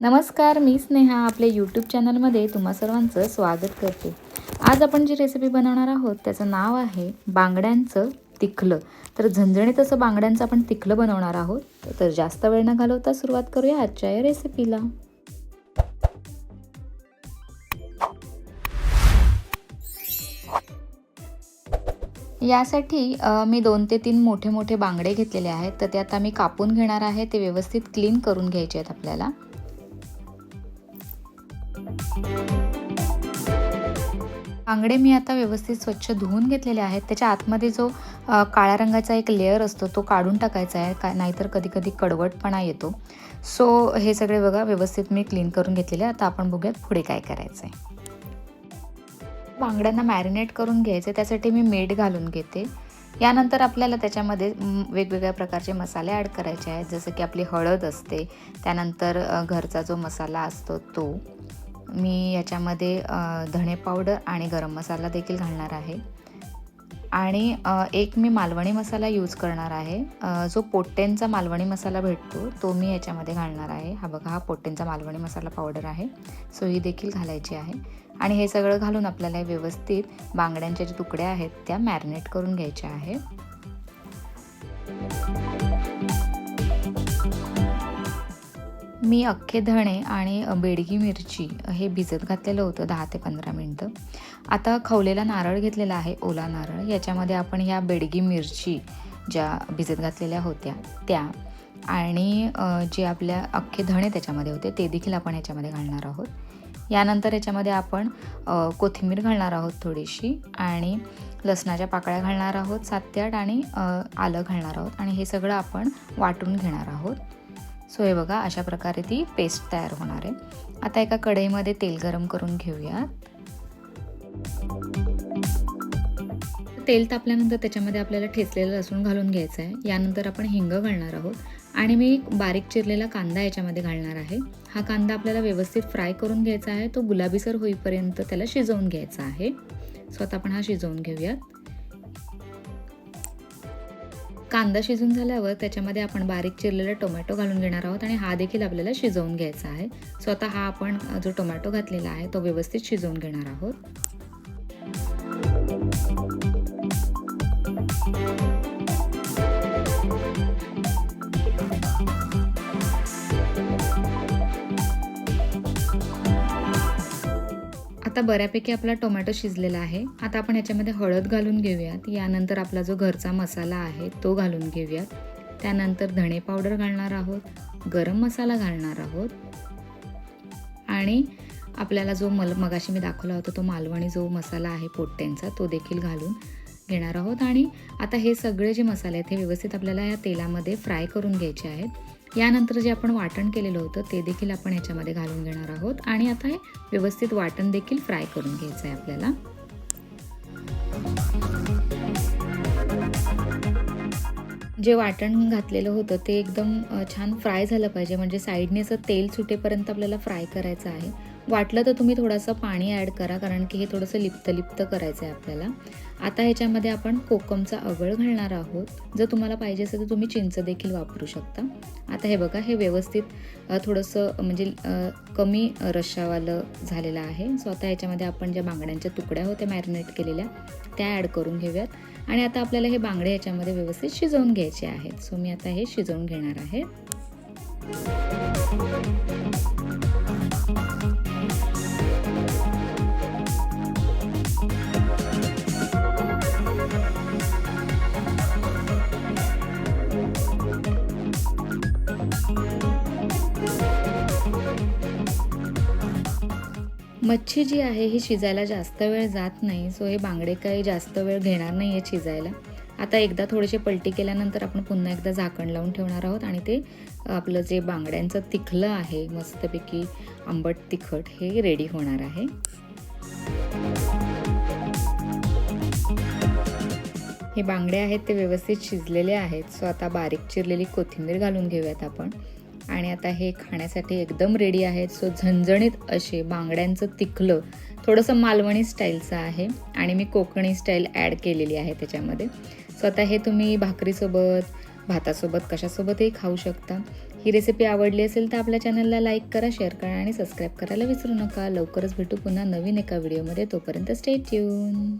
नमस्कार, मी स्नेहा आपल्या यूट्यूब चॅनलमध्ये तुम्हा सर्वांचं स्वागत करते. आज आपण जी रेसिपी बनवणार आहोत त्याचं नाव आहे बांगड्यांचं तिखलं. तर झणझणीत असं बांगड्यांचं आपण तिखलं बनवणार आहोत. तर जास्त वेळ न घालवता सुरुवात करूया आजच्या या रेसिपीला. यासाठी मी 2 ते 3 मोठे मोठे बांगडे घेतलेले आहेत. तर ते आता मी कापून घेणार आहे. ते व्यवस्थित क्लीन करून घ्यायचे आहेत आपल्याला. बांगडे मी आता व्यवस्थित स्वच्छ धुवून घेतलेले आहेत. त्याच्या आतमध्ये जो काळ्या रंगाचा एक लेयर असतो तो काढून टाकायचा आहे, नाहीतर कधी कधी कडवटपणा येतो. सो हे सगळे बघा व्यवस्थित मी क्लीन करून घेतलेले. आता आपण बघूयात पुढे काय करायचं आहे. बांगड्यांना मॅरिनेट करून घ्यायचे, त्यासाठी मी मीठ घालून घेते. यानंतर आपल्याला त्याच्यामध्ये वेगवेगळ्या प्रकारचे मसाले ॲड करायचे आहेत, जसं की आपली हळद असते, त्यानंतर घरचा जो मसाला असतो तो. मी याच्यामध्ये धणे पावडर आणि गरम मसाला देखील घालणार आहे. आणि एक मी मालवणी मसाला यूज करणार आहे. जो पोट्टेंचा मालवणी मसाला भेटतो तो मी याच्यामध्ये घालणार आहे. हा बघा, हा पोट्टेंचा मालवणी मसाला पावडर आहे. सो ही देखील घालायची आहे. आणि हे सगळं घालून आपल्याला व्यवस्थित बांगड्यांचे जे तुकडे आहेत त्या मॅरिनेट करून घ्यायच्या आहेत. मी अख्खे धणे आणि बेडगी मिरची हे भिजत घातलेलं होतं 10 ते 15 मिनटं. आता खवलेला नारळ घेतलेला आहे, ओला नारळ. याच्यामध्ये आपण ह्या बेडगी मिरची ज्या भिजत घातलेल्या होत्या त्या आणि जे आपल्या अख्खे धणे त्याच्यामध्ये होते ते देखील आपण ह्याच्यामध्ये घालणार आहोत. यानंतर याच्यामध्ये आपण कोथिंबीर घालणार आहोत थोडीशी, आणि लसणाच्या पाकळ्या घालणार आहोत 7 ते 8, आणि आलं घालणार आहोत. आणि हे सगळं आपण वाटून घेणार आहोत. सो हे बघा, अशा प्रकारे ती पेस्ट तयार होणार आहे. आता एका कढईमध्ये तेल गरम करून घेऊयात. तेल तापल्यानंतर त्याच्यामध्ये आपल्याला ठेचलेलं लसूण घालून घ्यायचं आहे. यानंतर आपण हिंग घालणार आहोत आणि मी बारीक चिरलेला कांदा याच्यामध्ये घालणार आहे. हा कांदा आपल्याला व्यवस्थित फ्राय करून घ्यायचा आहे. तो गुलाबीसर होईपर्यंत त्याला शिजवून घ्यायचा आहे. सो आता आपण हा शिजवून घेऊयात. कांदा शिजून झाल्यावर त्याच्यामध्ये आपण बारीक चिरलेला टोमॅटो घालून घेणार आहोत आणि हा देखील आपल्याला शिजवून घ्यायचा आहे. सो आता हा आपण जो टोमॅटो घातलेला आहे तो व्यवस्थित शिजवून घेणार आहोत. आता बऱ्यापैकी आपला टोमॅटो शिजलेला आहे. आता आपण याच्यामध्ये हळद घालून घेऊयात. यानंतर आपला जो घरचा मसाला आहे तो घालून घेऊयात. त्यानंतर धणे पावडर घालणार आहोत, गरम मसाला घालणार आहोत, आणि आपल्याला जो मगाशी मी दाखवला होता तो मालवणी जो मसाला आहे पोट्ट्यांचा तो देखील घालून घेणार आहोत. आणि आता हे सगळे जे मसाले आहेत हे व्यवस्थित आपल्याला या तेलामध्ये फ्राय करून घ्यायचे आहेत. यानंतर जे आपण वाटण केलेलं होतं ते देखील आपण ह्याच्यामध्ये घालून घेणार आहोत. आणि आता हे व्यवस्थित वाटण देखील फ्राय करून घ्यायचं आहे आपल्याला. जे वाटण घातलेलं होतं ते एकदम छान फ्राय झालं पाहिजे, म्हणजे साईडने असं तेल सुटेपर्यंत आपल्याला फ्राय करायचं आहे. वाटलं तर तुम्ही थोडंसं पाणी ॲड करा, कारण की हे थोडंसं लिप्त करायचं आहे आपल्याला. आता ह्याच्यामध्ये आपण कोकमचा अगळ घालणार आहोत. जर तुम्हाला पाहिजे असेल तर तुम्ही चिंच देखील वापरू शकता. आता हे बघा, हे व्यवस्थित थोडंसं म्हणजे कमी रश्शावालं झालेलं आहे. सो आता ह्याच्यामध्ये आपण ज्या बांगड्यांच्या तुकड्या होत्या मॅरिनेट केलेल्या त्या ॲड करून घेऊयात. आणि आता आपल्याला हे बांगडे याच्यामध्ये व्यवस्थित शिजवून घ्यायचे आहेत. सो मी आता हे शिजवून घेणार आहे. मच्छी जी आहे ही शिजायला जास्त वेळ जात नाही. सो हे बांगडे काही जास्त वेळ घेणार नाही आहे शिजायला. आता एकदा थोडेसे पलटी केल्यानंतर आपण पुन्हा एकदा झाकण लावून ठेवणार आहोत आणि ते आपलं जे बांगड्यांचं तिखलं आहे मस्तपैकी आंबट तिखट हे रेडी होणार आहे. हे बांगडे आहेत ते व्यवस्थित शिजलेले आहेत. सो आता बारीक चिरलेली कोथिंबीर घालून घेऊयात आपण. आणि आता हे खाण्यासाठी एकदम रेडी आहेत. सो झणझणीत असे बांगड्यांचं तिखलं थोडंसं मालवणी स्टाईलचं आहे आणि मी कोकणी स्टाईल ॲड केलेली आहे त्याच्यामध्ये. सो आता हे तुम्ही भाकरीसोबत भातासोबत कशासोबतही खाऊ शकता. ही रेसिपी आवडली असेल तर आपल्या चॅनलला लाईक करा, शेअर करा आणि सबस्क्राईब करायला विसरू नका. लवकरच भेटू पुन्हा नवीन एका व्हिडिओमध्ये. तोपर्यंत स्टे ट्यून.